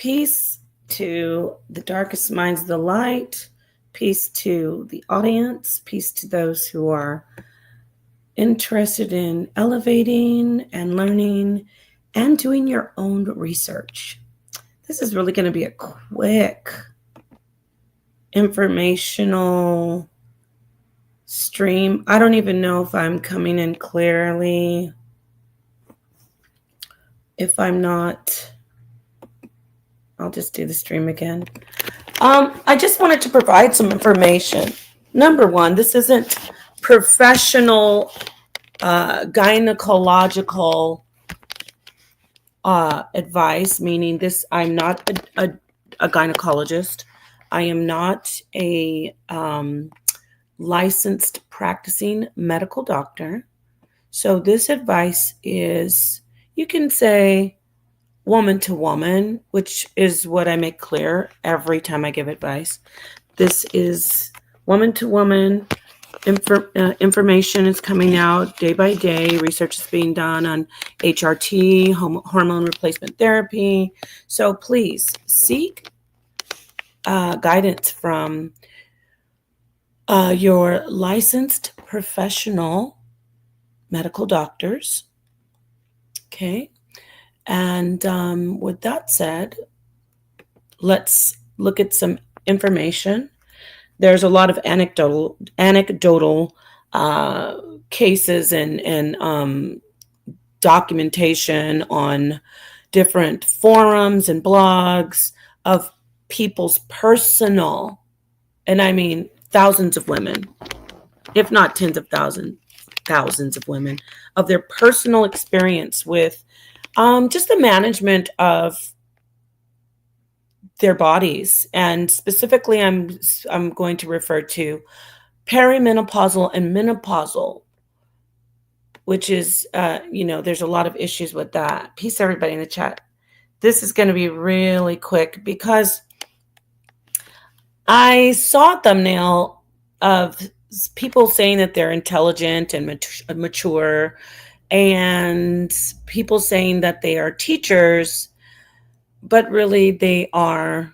Peace to the darkest minds of the light. Peace to the audience. Peace to those who are interested in elevating and learning and doing your own research. This is really going to be a quick informational stream. I don't even know if I'm coming in clearly. If I'm not, I'll just do the stream again. I just wanted to provide some information. Number one, this isn't professional gynecological advice, meaning this, I'm not a gynecologist. I am not a licensed practicing medical doctor. So this advice is, you can say, woman to woman, which is what I make clear every time I give advice. This is woman to woman. Information is coming out day by day. Research is being done on HRT, hormone replacement therapy. So please seek guidance from your licensed professional medical doctors. Okay. And with that said, let's look at some information. There's a lot of anecdotal cases and documentation on different forums and blogs of people's personal, and I mean thousands of women, if not tens of thousands of women, of their personal experience with just the management of their bodies. And specifically, I'm going to refer to perimenopausal and menopausal, which is, there's a lot of issues with that. Peace, everybody in the chat. This is going to be really quick because I saw a thumbnail of people saying that they're intelligent and mature, and people saying that they are teachers, but really they are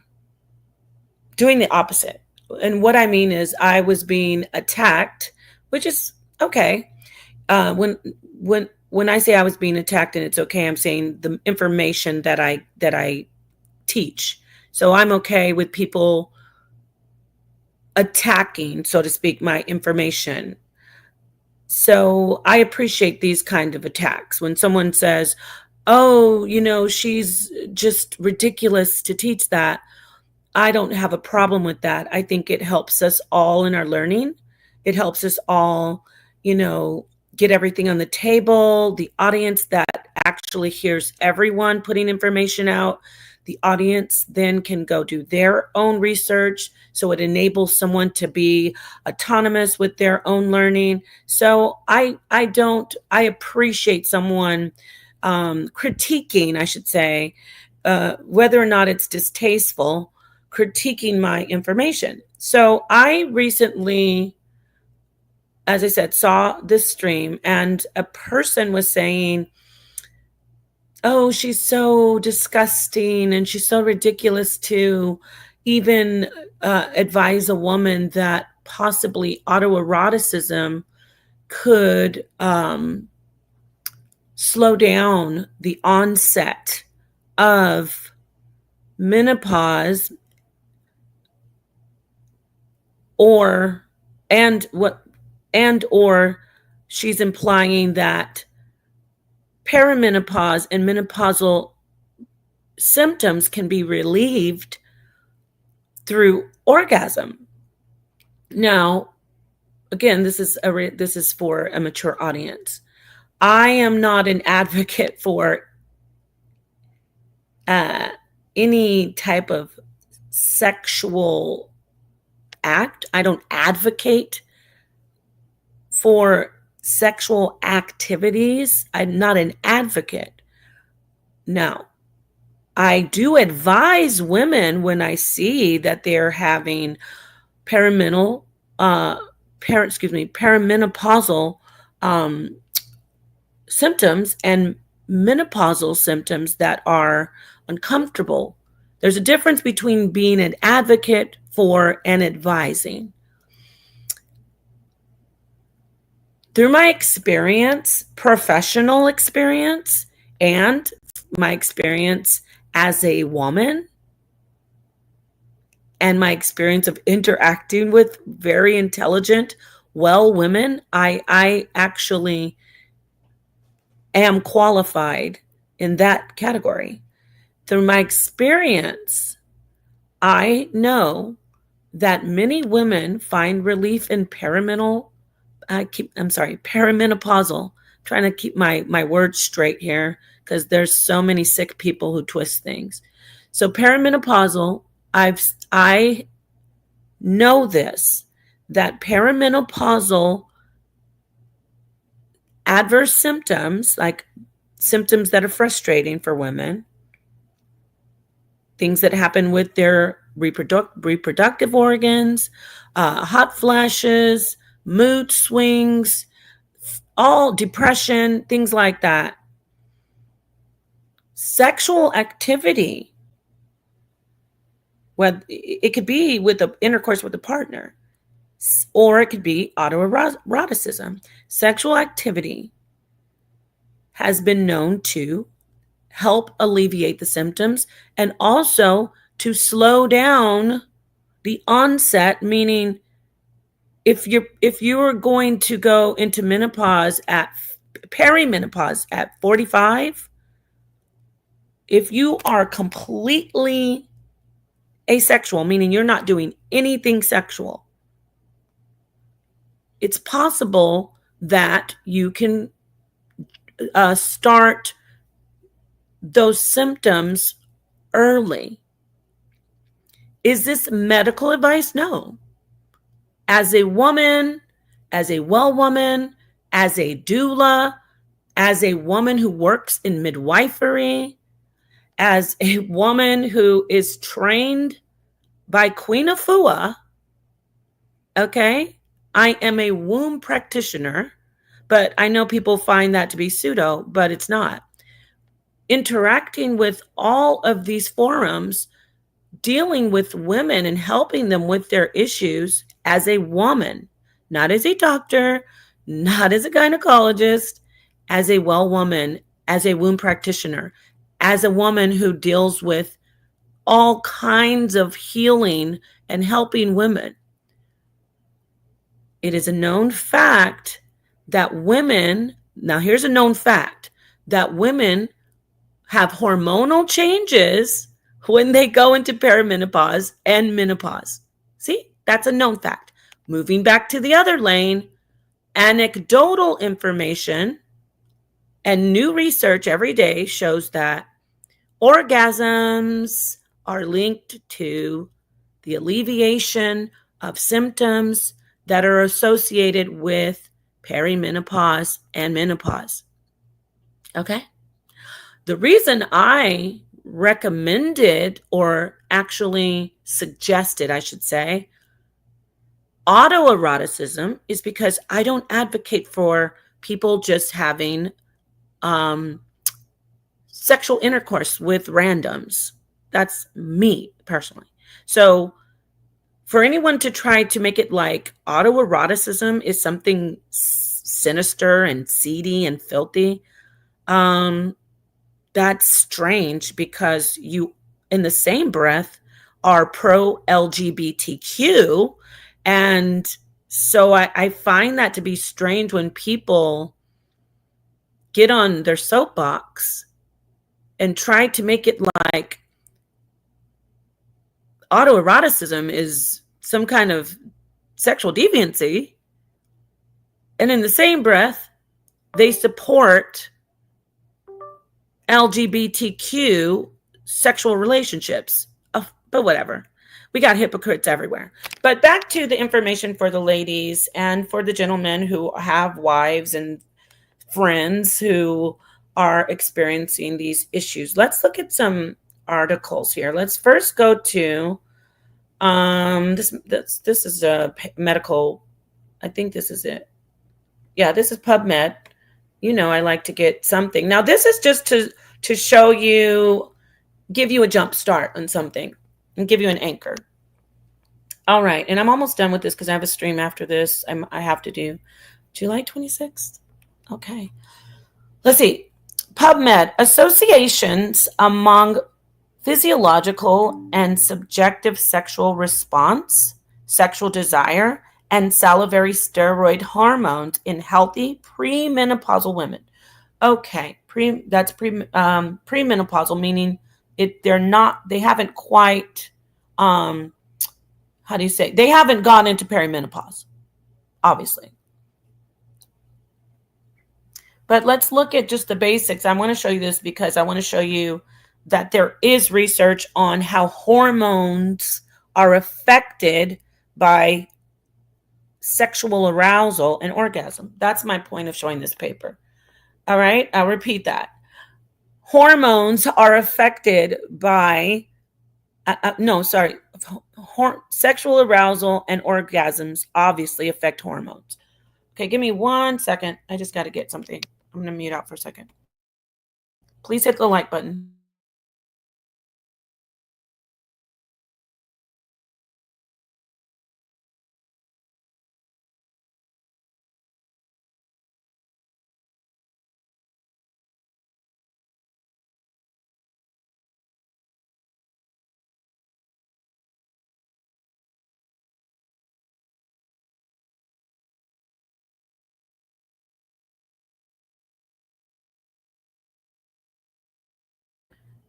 doing the opposite. And what I mean is, I was being attacked, which is okay. When I say I was being attacked and it's okay, I'm saying the information that I teach. So I'm okay with people attacking, so to speak, my information. So I appreciate these kind of attacks. When someone says, oh, she's just ridiculous to teach that, I don't have a problem with that. I think it helps us all in our learning. It helps us all, get everything on the table. The audience that actually hears everyone putting information out, the audience then can go do their own research. So it enables someone to be autonomous with their own learning. So I appreciate someone critiquing, I should say, whether or not it's distasteful, critiquing my information. So I recently, as I said, saw this stream, and a person was saying, oh, she's so disgusting and she's so ridiculous to even advise a woman that possibly autoeroticism could slow down the onset of menopause, or she's implying that perimenopause and menopausal symptoms can be relieved through orgasm. Now, again, this is for a mature audience. I am not an advocate for any type of sexual act. I don't advocate for sexual activities. I'm not an advocate. Now, I do advise women when I see that they're having perimenopausal symptoms and menopausal symptoms that are uncomfortable There's a difference between being an advocate for and advising. Through my experience, professional experience, and my experience as a woman, and my experience of interacting with very intelligent, well women, I actually am qualified in that category. Through my experience, I know that many women find relief in perimenopausal. I'm trying to keep my words straight here because there's so many sick people who twist things. So perimenopausal, I know this, that perimenopausal adverse symptoms, like symptoms that are frustrating for women, things that happen with their reproductive organs, hot flashes, mood swings, all depression, things like that. Sexual activity, whether it could be with the intercourse with a partner, or it could be autoeroticism. Sexual activity has been known to help alleviate the symptoms and also to slow down the onset, meaning if you're going to go into menopause at perimenopause at 45, if you are completely asexual, meaning you're not doing anything sexual, it's possible that you can start those symptoms early. Is this medical advice? No. As a woman, as a well woman, as a doula, as a woman who works in midwifery, as a woman who is trained by Queen Afua, okay, I am a womb practitioner, but I know people find that to be pseudo, but it's not. Interacting with all of these forums, dealing with women and helping them with their issues as a woman, not as a doctor, not as a gynecologist, as a well woman, as a womb practitioner, as a woman who deals with all kinds of healing and helping women. It is a known fact that women, now here's a known fact, that women have hormonal changes when they go into perimenopause and menopause. See, that's a known fact. Moving back to the other lane, anecdotal information and new research every day shows that orgasms are linked to the alleviation of symptoms that are associated with perimenopause and menopause. Okay? The reason I recommended, or actually suggested, I should say, autoeroticism is because I don't advocate for people just having sexual intercourse with randoms. That's me personally. So for anyone to try to make it like autoeroticism is something sinister and seedy and filthy, that's strange because you, in the same breath, are pro LGBTQ. And so I find that to be strange when people get on their soapbox and try to make it like autoeroticism is some kind of sexual deviancy. And in the same breath, they support LGBTQ sexual relationships. Oh, but whatever. We got hypocrites everywhere. But back to the information for the ladies and for the gentlemen who have wives and friends who are experiencing these issues. Let's look at some articles here. Let's first go to this is a medical. I think this is it. Yeah, this is PubMed. You know, I like to get something. Now, this is just to show you give you a jump start on something and give you an anchor. All right, and I'm almost done with this because I have a stream after this. I have to do July 26th. Okay. Let's see. PubMed, associations among physiological and subjective sexual response, sexual desire, and salivary steroid hormones in healthy premenopausal women. Okay, that's premenopausal, meaning they haven't quite how do you say, they haven't gone into perimenopause, obviously. But let's look at just the basics. I want to show you this because I want to show you that there is research on how hormones are affected by sexual arousal and orgasm. That's my point of showing this paper. All right, I'll repeat that. Hormones are affected by, sexual arousal and orgasms obviously affect hormones. Okay, give me 1 second. I just got to get something. I'm going to mute out for a second. Please hit the like button.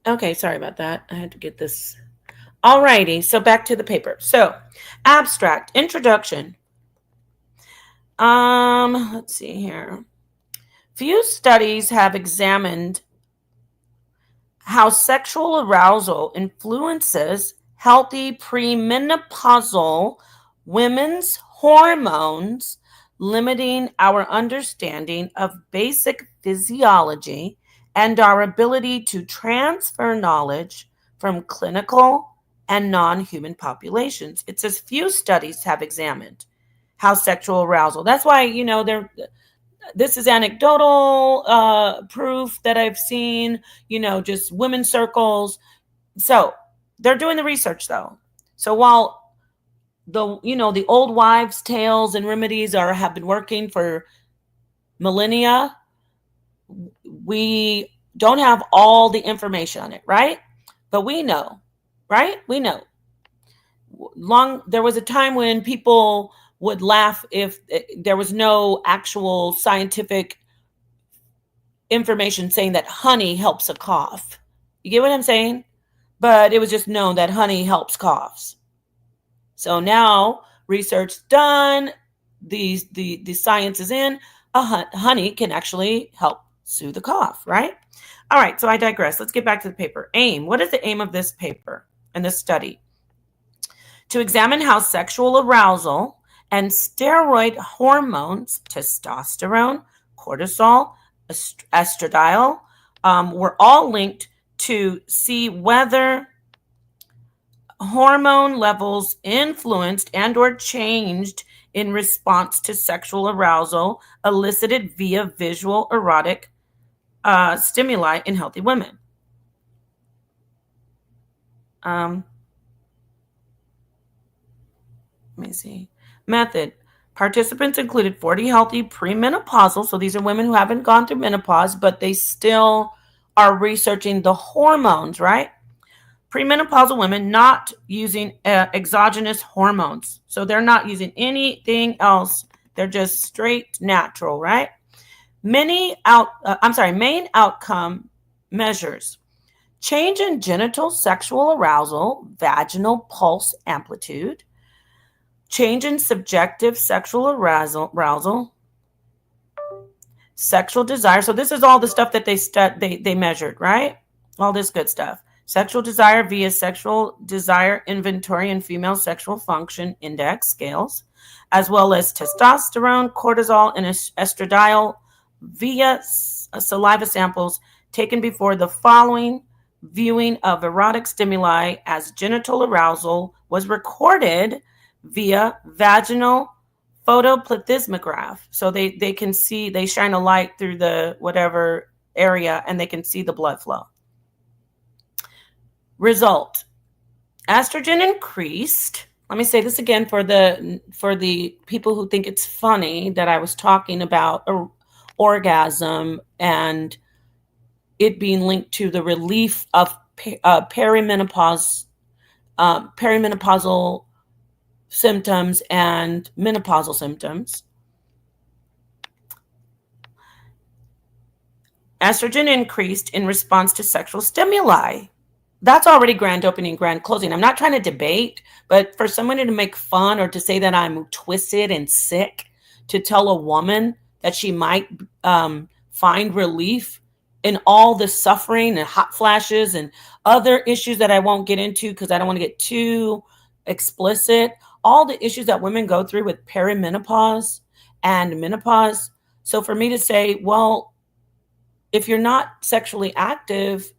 Okay, sorry about that. I had to get this. Alrighty, so back to the paper. So, abstract, introduction. Let's see here. Few studies have examined how sexual arousal influences healthy premenopausal women's hormones, limiting our understanding of basic physiology and our ability to transfer knowledge from clinical and non-human populations. It says few studies have examined how sexual arousal. That's why, this is anecdotal proof that I've seen, just women's circles. So they're doing the research though. So while the old wives' tales and remedies have been working for millennia, we don't have all the information on it, right? But we know, right? We know. There was a time when people would laugh if there was no actual scientific information saying that honey helps a cough. You get what I'm saying? But it was just known that honey helps coughs. So now research done, the science is in, honey can actually help soothe the cough, right? All right, so I digress. Let's get back to the paper. Aim. What is the aim of this paper and this study? To examine how sexual arousal and steroid hormones, testosterone, cortisol, estradiol, were all linked to see whether hormone levels influenced and or changed in response to sexual arousal elicited via visual erotic stimuli in healthy women. Let me see. Method. Participants included 40 healthy premenopausal, so these are women who haven't gone through menopause, but they still are researching the hormones, right? Premenopausal women not using exogenous hormones. So they're not using anything else. They're just straight natural, right? Main outcome measures. Change in genital sexual arousal, vaginal pulse amplitude, change in subjective sexual arousal, sexual desire. So this is all the stuff that they measured, right? All this good stuff. Sexual desire via sexual desire inventory and female sexual function index scales, as well as testosterone, cortisol, and estradiol via saliva samples taken before the following viewing of erotic stimuli as genital arousal was recorded via vaginal photoplethysmograph. So they can see, they shine a light through the whatever area and they can see the blood flow. Result: estrogen increased. Let me say this again for the people who think it's funny that I was talking about orgasm and it being linked to the relief of perimenopausal symptoms and menopausal symptoms. Estrogen increased in response to sexual stimuli. That's already grand opening, grand closing. I'm not trying to debate, but for someone to make fun or to say that I'm twisted and sick, to tell a woman that she might find relief in all the suffering and hot flashes and other issues that I won't get into because I don't want to get too explicit, all the issues that women go through with perimenopause and menopause. So for me to say, well, if you're not sexually active,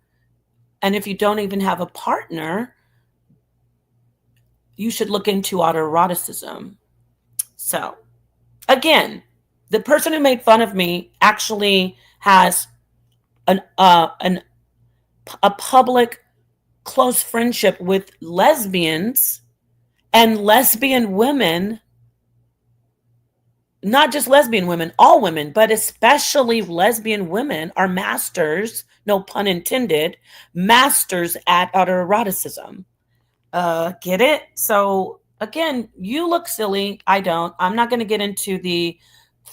and if you don't even have a partner, you should look into autoeroticism. So, again, the person who made fun of me actually has a public close friendship with lesbians and lesbian women, not just lesbian women, all women, but especially lesbian women are masters, no pun intended, masters at autoeroticism. Get it? So again, you look silly. I don't. I'm not going to get into the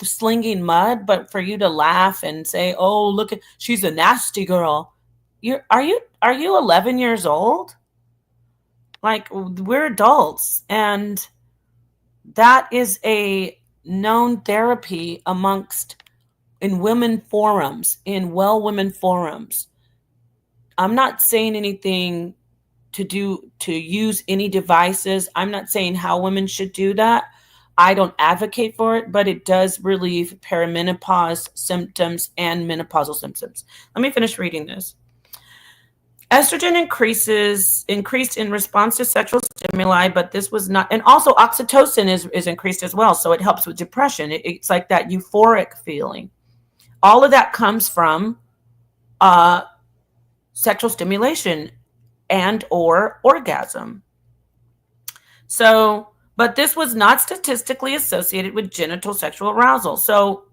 slinging mud, but for you to laugh and say, "Oh, look at she's a nasty girl." Are you 11 years old? Like we're adults, and that is a known therapy amongst in women forums, in well women forums. I'm not saying anything to use any devices. I'm not saying how women should do that. I don't advocate for it, but it does relieve perimenopause symptoms and menopausal symptoms. Let me finish reading this. Estrogen increased in response to sexual stimuli, but this was not, and also oxytocin is increased as well. So it helps with depression. It's like that euphoric feeling. All of that comes from uh, sexual stimulation and or orgasm. So, but this was not statistically associated with genital sexual arousal. So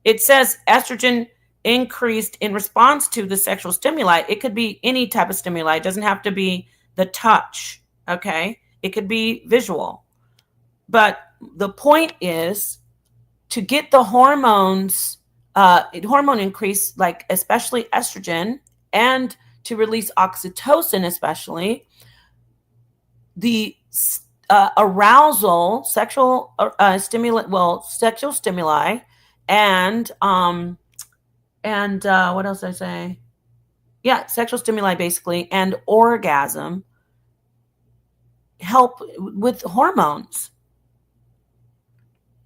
it says estrogen increased in response to the sexual stimuli. It could be any type of stimuli. It doesn't have to be the touch. Okay. It could be visual. But the point is to get the hormones, hormone increase, like especially estrogen, and to release oxytocin, especially the arousal, sexual sexual stimuli, and what else did I say? Yeah, sexual stimuli basically, and orgasm help with hormones.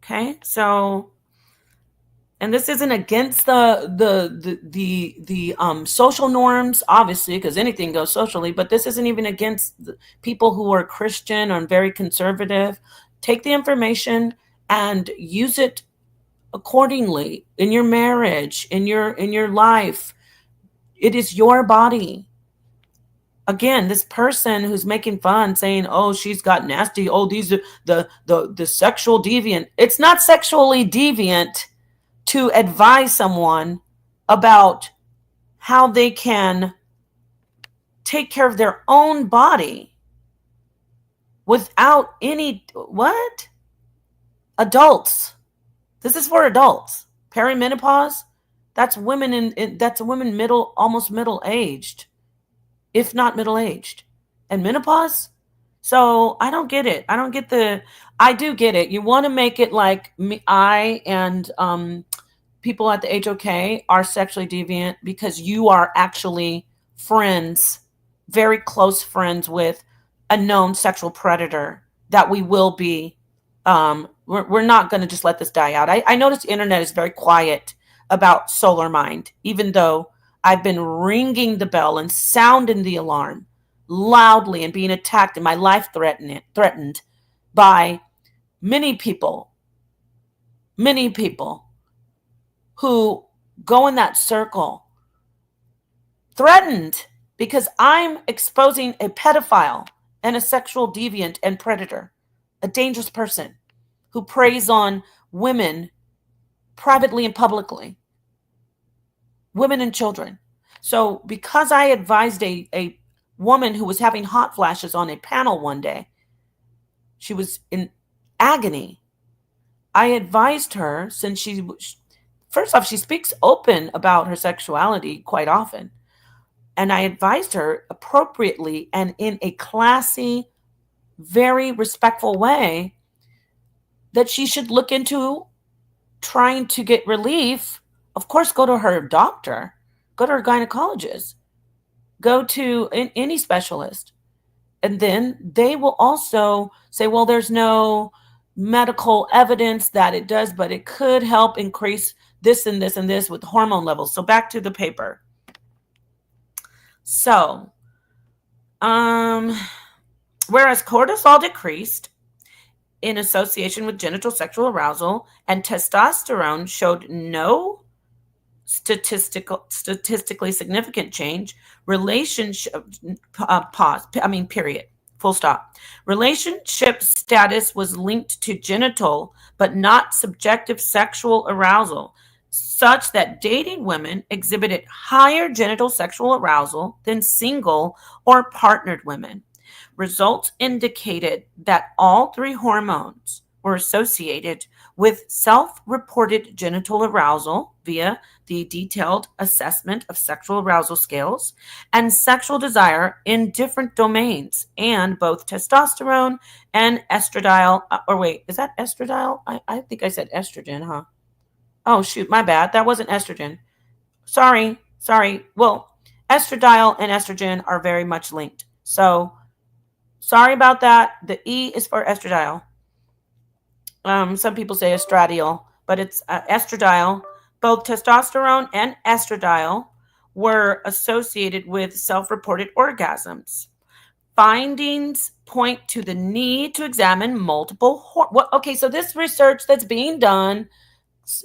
Okay, so and this isn't against the social norms, obviously, because anything goes socially, but this isn't even against people who are Christian or very conservative. Take the information and use it accordingly in your marriage, in your life. It is your body. Again, this person who's making fun saying, oh, she's got nasty, oh, these are the sexual deviant. It's not sexually deviant to advise someone about how they can take care of their own body without any what? Adults. This is for adults. Perimenopause, that's women that's women almost middle aged, if not middle aged. And menopause? So I don't get it. I do get it. You want to make it like me, I and people at the HOK are sexually deviant because you are actually friends, very close friends with a known sexual predator that we will be. We're not going to just let this die out. I noticed the internet is very quiet about Solar Mind, even though I've been ringing the bell and sounding the alarm loudly and being attacked and my life threatened by many people who go in that circle, threatened because I'm exposing a pedophile and a sexual deviant and predator, a dangerous person who preys on women privately and publicly, women and children. So because I advised a woman who was having hot flashes on a panel one day, she was in agony. I advised her, since first off, she speaks open about her sexuality quite often. And I advised her appropriately and in a classy, very respectful way that she should look into trying to get relief. Of course, go to her doctor, go to her gynecologist, go to any specialist. And then they will also say, well, there's no medical evidence that it does, but it could help increase this and this and this with hormone levels. So back to the paper. So, whereas cortisol decreased in association with genital sexual arousal and testosterone showed no statistically significant change, period, full stop. Relationship status was linked to genital but not subjective sexual arousal, such that dating women exhibited higher genital sexual arousal than single or partnered women. Results indicated that all three hormones were associated with self-reported genital arousal via the detailed assessment of sexual arousal scales and sexual desire in different domains, and both testosterone and estradiol. Is that estradiol? I think I said estrogen, huh? Oh, shoot, my bad. That wasn't estrogen. Sorry. Well, estradiol and estrogen are very much linked. So, sorry about that. The E is for estradiol. Some people say estradiol, but it's estradiol. Both testosterone and estradiol were associated with self-reported orgasms. Findings point to the need to examine multiple. Okay, so this research that's being done,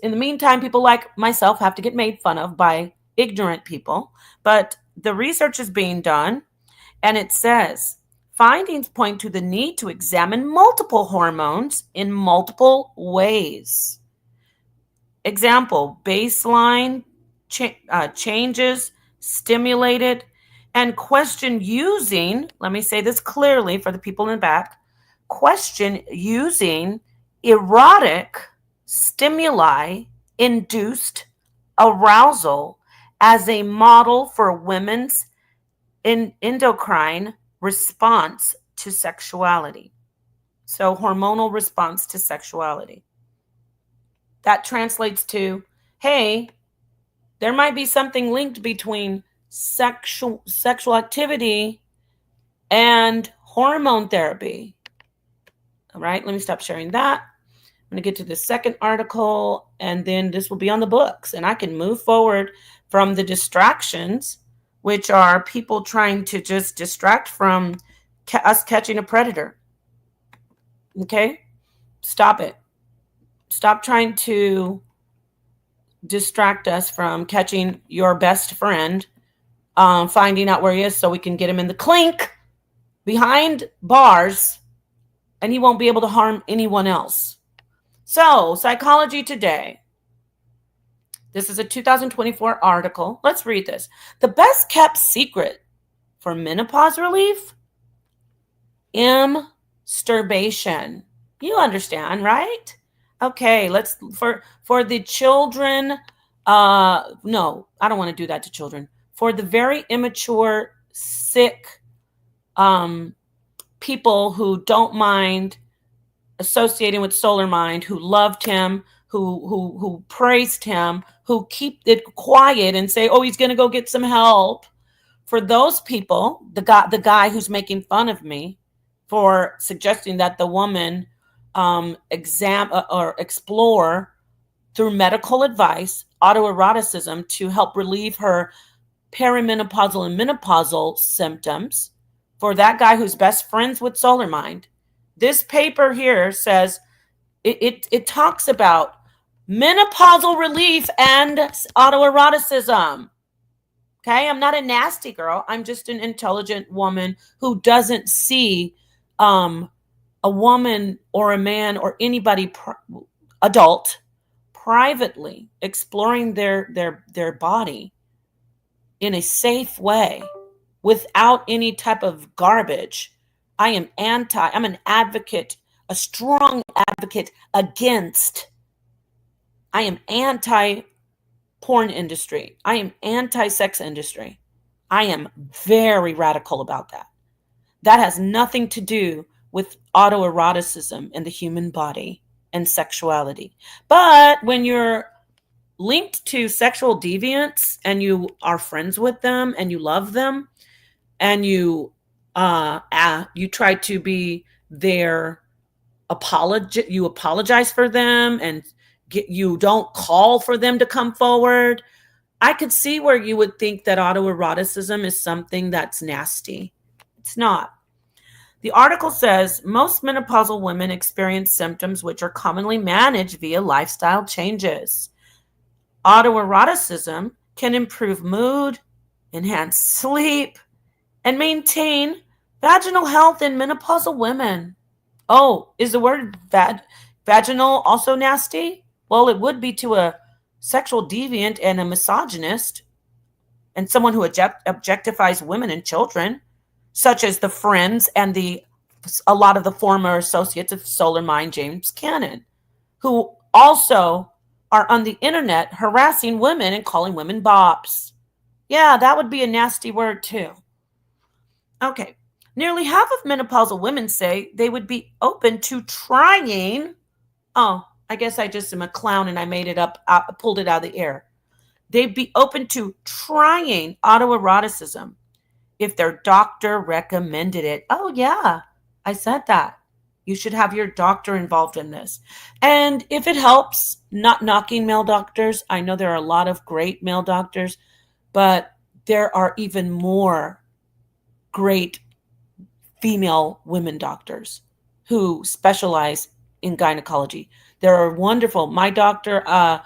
in the meantime, people like myself have to get made fun of by ignorant people, but the research is being done, and it says findings point to the need to examine multiple hormones in multiple ways. Example, baseline changes stimulated and question using, let me say this clearly for the people in the back, question using erotic stimuli induced arousal as a model for women's endocrine response to sexuality. So hormonal response to sexuality. That translates to, hey, there might be something linked between sexual activity and hormone therapy. All right, let me stop sharing that. I'm going to get to the second article, and then this will be on the books, and I can move forward from the distractions, which are people trying to just distract from us catching a predator. Okay? Stop it. Stop trying to distract us from catching your best friend, finding out where he is so we can get him in the clink behind bars, and he won't be able to harm anyone else. So, Psychology Today. This is a 2024 article. Let's read this. The best kept secret for menopause relief? Masturbation. You understand, right? Okay, let's for the children. No, I don't want to do that to children. For the very immature, sick people who don't mind associating with Solar Mind, who loved him, who praised him, who keep it quiet and say, oh, he's going to go get some help. For those people, the guy who's making fun of me for suggesting that the woman explore through medical advice autoeroticism to help relieve her perimenopausal and menopausal symptoms, for that guy who's best friends with Solar Mind, this paper here says it talks about menopausal relief and autoeroticism. Okay, I'm not a nasty girl. I'm just an intelligent woman who doesn't see um, a woman or a man or anybody adult privately exploring their body in a safe way without any type of garbage. I'm an advocate, a strong advocate against. I am anti porn industry. I am anti sex industry. I am very radical about that. That has nothing to do with autoeroticism and the human body and sexuality. But when you're linked to sexual deviants and you are friends with them and you love them and you try to be their you apologize for them and you don't call for them to come forward. I could see where you would think that autoeroticism is something that's nasty. It's not. The article says most menopausal women experience symptoms which are commonly managed via lifestyle changes. Autoeroticism can improve mood, enhance sleep, and maintain vaginal health in menopausal women. Oh, is the word vaginal also nasty? Well, it would be to a sexual deviant and a misogynist and someone who objectifies women and children, such as the friends and a lot of the former associates of Solar Mind James Cannon, who also are on the internet harassing women and calling women bops. Yeah, that would be a nasty word too. Okay. Nearly half of menopausal women say they would be open to trying. Oh, I guess I just am a clown and I made it up, pulled it out of the air. They'd be open to trying autoeroticism if their doctor recommended it. Oh, yeah, I said that. You should have your doctor involved in this. And if it helps, not knocking male doctors, I know there are a lot of great male doctors, but there are even more great female women doctors who specialize in gynecology. There are wonderful. My doctor, I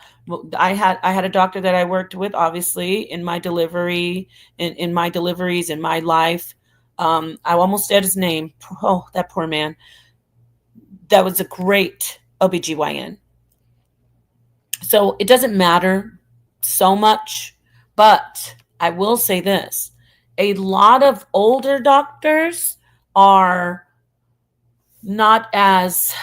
had a doctor that I worked with, obviously, in my delivery, in my deliveries, in my life. I almost said his name. Oh, that poor man. That was a great OBGYN. So it doesn't matter so much, but I will say this. A lot of older doctors are not as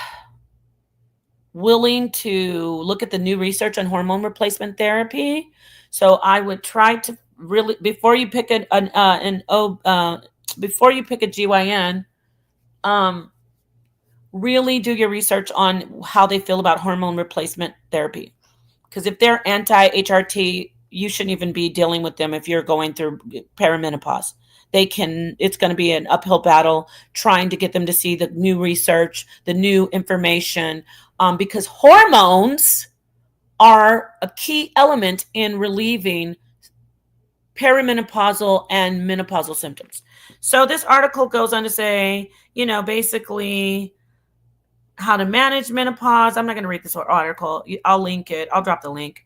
willing to look at the new research on hormone replacement therapy. So I would try to really, before you pick before you pick a GYN, really do your research on how they feel about hormone replacement therapy. Because if they're anti-HRT, you shouldn't even be dealing with them if you're going through perimenopause. It's going to be an uphill battle trying to get them to see the new research, the new information, because hormones are a key element in relieving perimenopausal and menopausal symptoms. So this article goes on to say, basically how to manage menopause. I'm not going to read this article. I'll link it. I'll drop the link.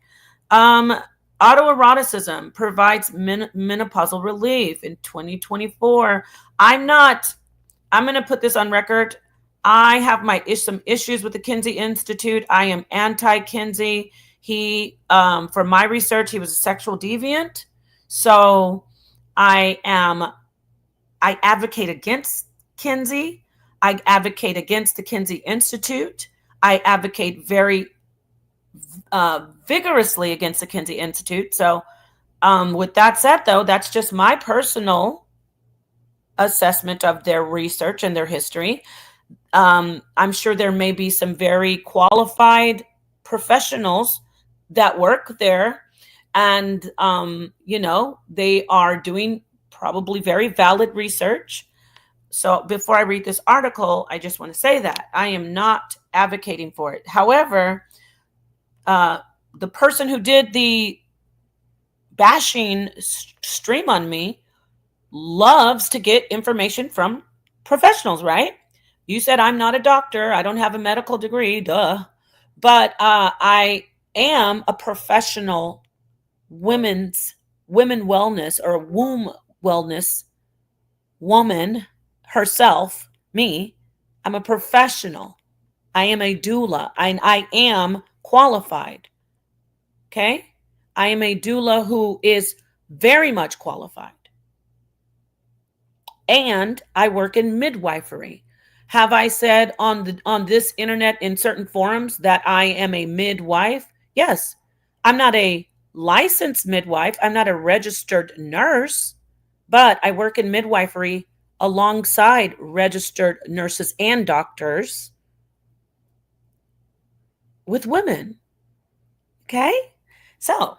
Autoeroticism provides menopausal relief in 2024. I'm going to put this on record. I have some issues with the Kinsey Institute. I am anti-Kinsey. He, from my research, he was a sexual deviant. So I advocate against Kinsey. I advocate against the Kinsey Institute. I advocate very vigorously against the Kinsey Institute. So with that said, though, that's just my personal assessment of their research and their history. I'm sure there may be some very qualified professionals that work there, and they are doing probably very valid research. So before I read this article, I just want to say that I am not advocating for it. However, the person who did the bashing stream on me loves to get information from professionals, right? You said I'm not a doctor. I don't have a medical degree, duh. But I am a professional women's women wellness or womb wellness woman herself, me. I'm a professional. I am a doula. I am qualified. Okay? I am a doula who is very much qualified. And I work in midwifery. Have I said on this internet in certain forums that I am a midwife? Yes. I'm not a licensed midwife. I'm not a registered nurse, but I work in midwifery alongside registered nurses and doctors with women. Okay? So,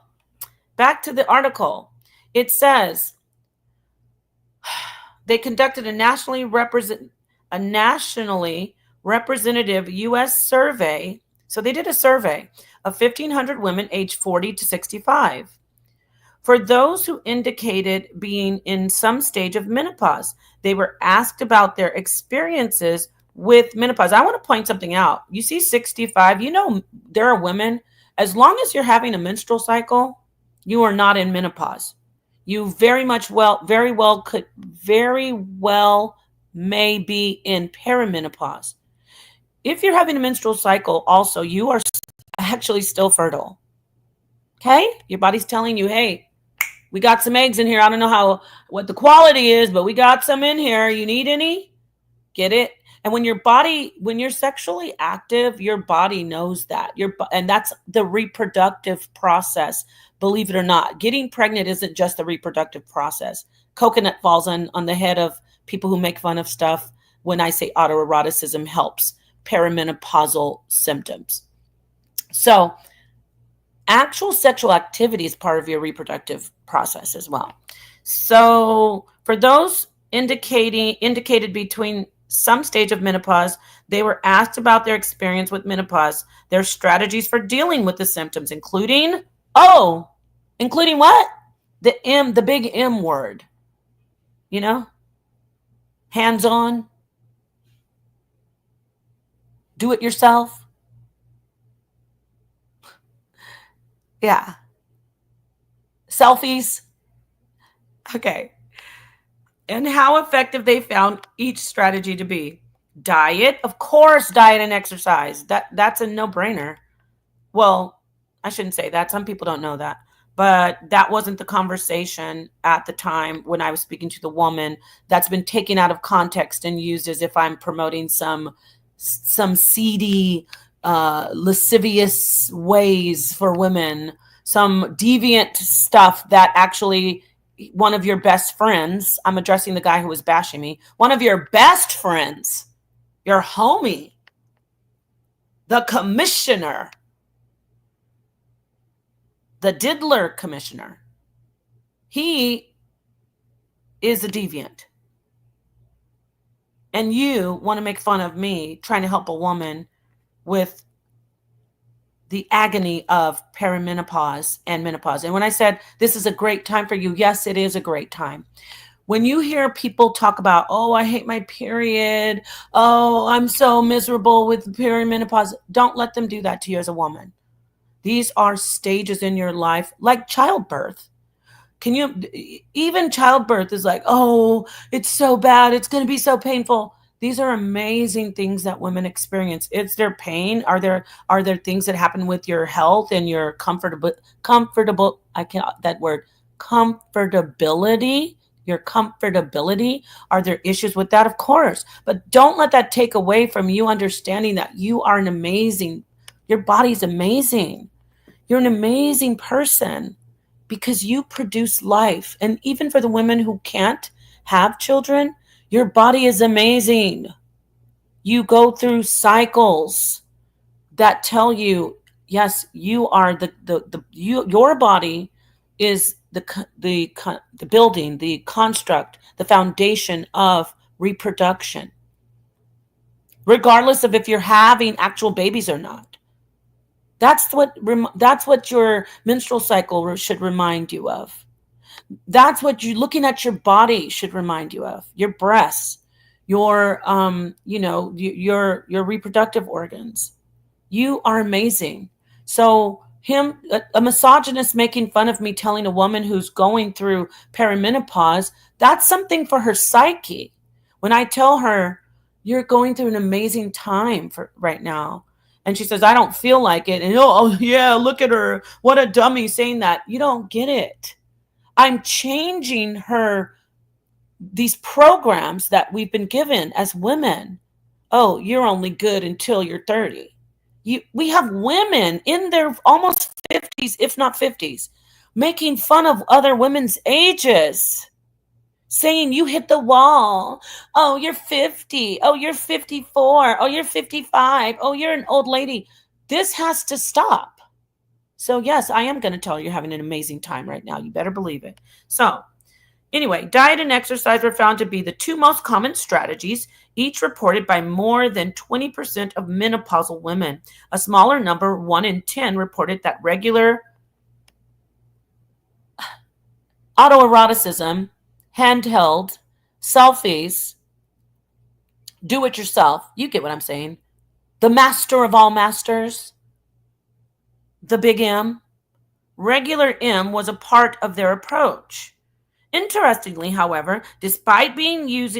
back to the article. It says they conducted a nationally representative U.S. survey. So they did a survey of 1,500 women aged 40 to 65. For those who indicated being in some stage of menopause, they were asked about their experiences with menopause. I want to point something out. You see 65, there are women, as long as you're having a menstrual cycle, you are not in menopause. You very well may be in perimenopause. If you're having a menstrual cycle, also, you are actually still fertile. Okay? Your body's telling you, hey, we got some eggs in here. I don't know what the quality is, but we got some in here. You need any? Get it? And when you're sexually active, your body knows that. And that's the reproductive process. Believe it or not, getting pregnant isn't just the reproductive process. Coconut falls on the head of people who make fun of stuff when I say autoeroticism helps perimenopausal symptoms. So, actual sexual activity is part of your reproductive process as well. So, for those indicated between some stage of menopause, they were asked about their experience with menopause, their strategies for dealing with the symptoms, including what? The big M word. Hands on, do it yourself. Yeah. Selfies. Okay. And how effective they found each strategy to be. Diet, of course, diet and exercise. That's a no-brainer. Well, I shouldn't say that. Some people don't know that. But that wasn't the conversation at the time when I was speaking to the woman. That's been taken out of context and used as if I'm promoting some seedy, lascivious ways for women, some deviant stuff that actually one of your best friends, I'm addressing the guy who was bashing me, one of your best friends, your homie, the commissioner, the diddler commissioner, he is a deviant. And you want to make fun of me trying to help a woman with the agony of perimenopause and menopause. And when I said this is a great time for you, yes, it is a great time. When you hear people talk about, oh, I hate my period, oh, I'm so miserable with perimenopause, don't let them do that to you as a woman. These are stages in your life, like childbirth. Even childbirth is like, oh, it's so bad, it's going to be so painful. These are amazing things that women experience. It's their pain. Are there things that happen with your health and your comfortable, I can't, that word, comfortability, your comfortability? Are there issues with that? Of course. But don't let that take away from you understanding that you are your body's amazing. You're an amazing person because you produce life. And even for the women who can't have children, your body is amazing. You go through cycles that tell you, yes, you are your body is the building, the construct, the foundation of reproduction, regardless of if you're having actual babies or not. That's what your menstrual cycle should remind you of. That's what you looking at your body should remind you of. Your breasts, your your reproductive organs. You are amazing. So A misogynist making fun of me, telling a woman who's going through perimenopause, that's something for her psyche. When I tell her, you're going through an amazing time for right now, and she says, I don't feel like it, and oh yeah, look at her, what a dummy saying that. You don't get it. I'm changing her, these programs that we've been given as women. Oh, you're only good until you're 30. We have women in their almost 50s, if not 50s, making fun of other women's ages, saying you hit the wall. Oh, you're 50. Oh, you're 54. Oh, you're 55. Oh, you're an old lady. This has to stop. So, yes, I am going to tell you you're having an amazing time right now. You better believe it. So, anyway, diet and exercise were found to be the two most common strategies, each reported by more than 20% of menopausal women. A smaller number, 1 in 10, reported that regular autoeroticism, handheld, selfies, do it yourself. You get what I'm saying. The master of all masters, the big M, regular M was a part of their approach. Interestingly, however, despite being used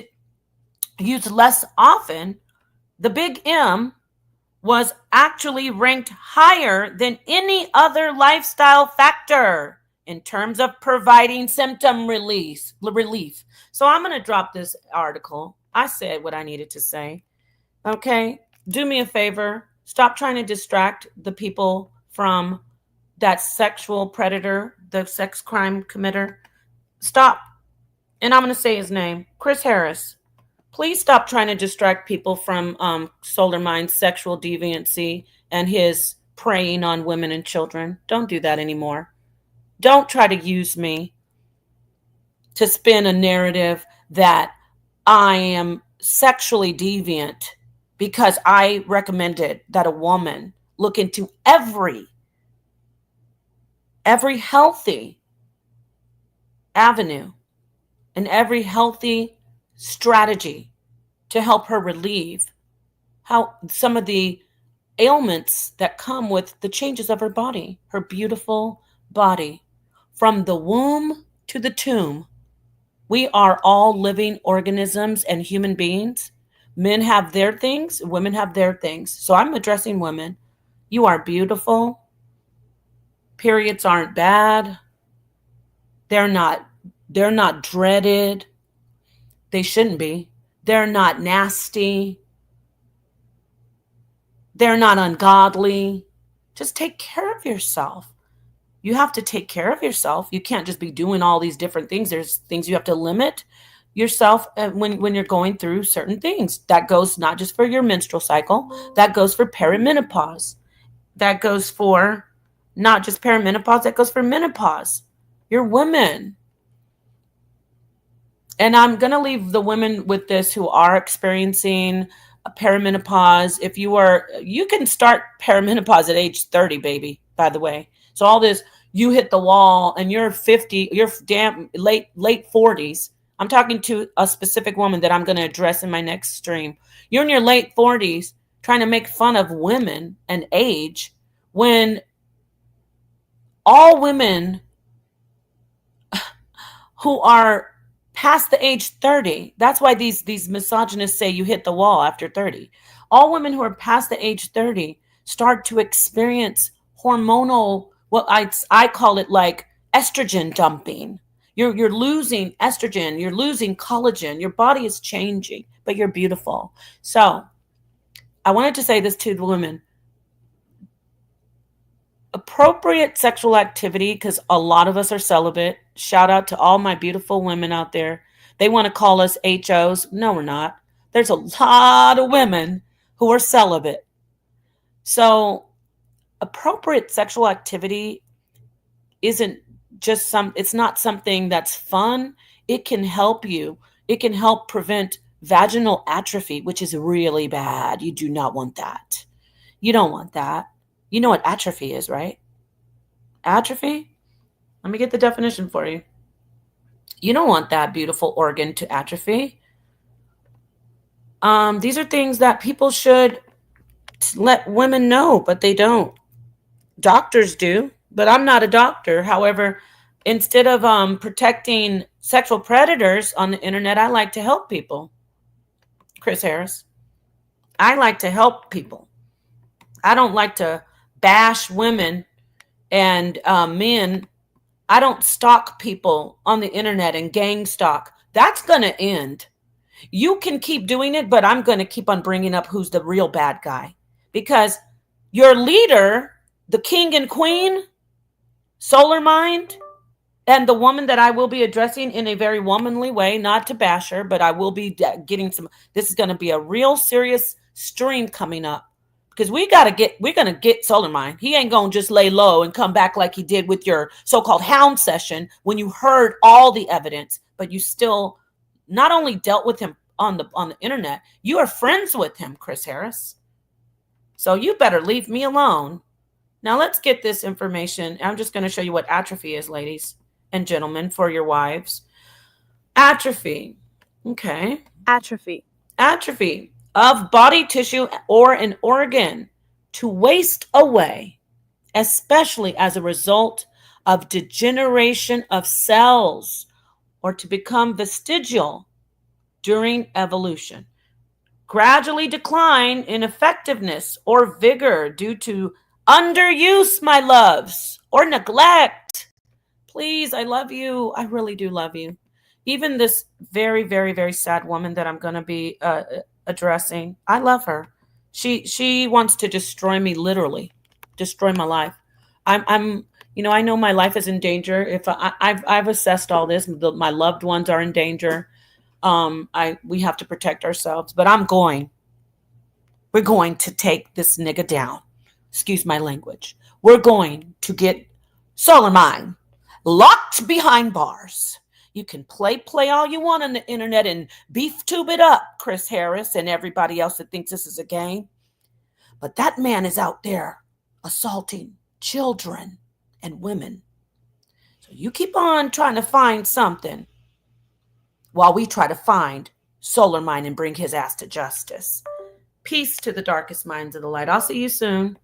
less often, the big M was actually ranked higher than any other lifestyle factor in terms of providing symptom relief. So I'm going to drop this article. I said what I needed to say. Okay? Do me a favor. Stop trying to distract the people from that sexual predator, the sex crime committer. Stop. And I'm going to say his name, Chris Harris. Please stop trying to distract people from Solar Mind's sexual deviancy and his preying on women and children. Don't do that anymore. Don't try to use me to spin a narrative that I am sexually deviant because I recommended that a woman look into every healthy avenue and every healthy strategy to help her relieve how some of the ailments that come with the changes of her body, her beautiful body. From the womb to the tomb, we are all living organisms and human beings. Men have their things, women have their things. So I'm addressing women. You are beautiful. Periods aren't bad. They're not dreaded. They shouldn't be. They're not nasty. They're not ungodly. Just take care of yourself. You have to take care of yourself. You can't just be doing all these different things. There's things you have to limit yourself when you're going through certain things. That goes not just for your menstrual cycle. That goes for perimenopause. That goes for not just perimenopause. That goes for menopause. You're women. And I'm going to leave the women with this who are experiencing perimenopause. If you can start perimenopause at age 30, baby, by the way. So all this, you hit the wall and you're 50, you're damn late 40s. I'm talking to a specific woman that I'm going to address in my next stream. You're in your late 40s trying to make fun of women and age when all women who are past the age 30, that's why these misogynists say you hit the wall after 30. All women who are past the age 30 start to experience hormonal, what I call it like estrogen dumping. You're losing estrogen, you're losing collagen, your body is changing, but you're beautiful. So I wanted to say this to the women. Appropriate sexual activity, because a lot of us are celibate. Shout out to all my beautiful women out there. They want to call us HOs. No, we're not. There's a lot of women who are celibate. So appropriate sexual activity isn't just it's not something that's fun. It can help you. It can help prevent vaginal atrophy, which is really bad. You do not want that. You don't want that. You know what atrophy is, right? Atrophy? Let me get the definition for you. You don't want that beautiful organ to atrophy. These are things that people should let women know, but they don't. Doctors do, but I'm not a doctor. However, instead of protecting sexual predators on the internet, I like to help people. Chris Harris. I like to help people. I don't like to bash women and men. I don't stalk people on the internet and gang stalk. That's going to end. You can keep doing it, but I'm going to keep on bringing up who's the real bad guy. Because your leader, the king and queen, Solar Mind, and the woman that I will be addressing in a very womanly way, not to bash her, but I will be getting some. This is going to be a real serious stream coming up because we're going to get Solar Mind. He ain't going to just lay low and come back like he did with your so-called hound session when you heard all the evidence, but you still not only dealt with him on the internet, you are friends with him, Chris Harris. So you better leave me alone. Now let's get this information. I'm just going to show you what atrophy is, ladies and gentlemen, for your wives. Atrophy. Okay. Atrophy. Atrophy of body tissue or an organ to waste away, especially as a result of degeneration of cells or to become vestigial during evolution. Gradually decline in effectiveness or vigor due to underuse, my loves, or neglect. Please, I love you. I really do love you. Even this very, very, very sad woman that I'm going to be addressing, I love her. She wants to destroy me, literally, destroy my life. I'm I know my life is in danger. If I've assessed all this, my loved ones are in danger. We have to protect ourselves, but we're going to take this nigga down. Excuse my language. We're going to get Solar Mind locked behind bars. You can play all you want on the internet and beef tube it up, Chris Harris and everybody else that thinks this is a game. But that man is out there assaulting children and women. So you keep on trying to find something while we try to find Solar Mind and bring his ass to justice. Peace to the darkest minds of the light. I'll see you soon.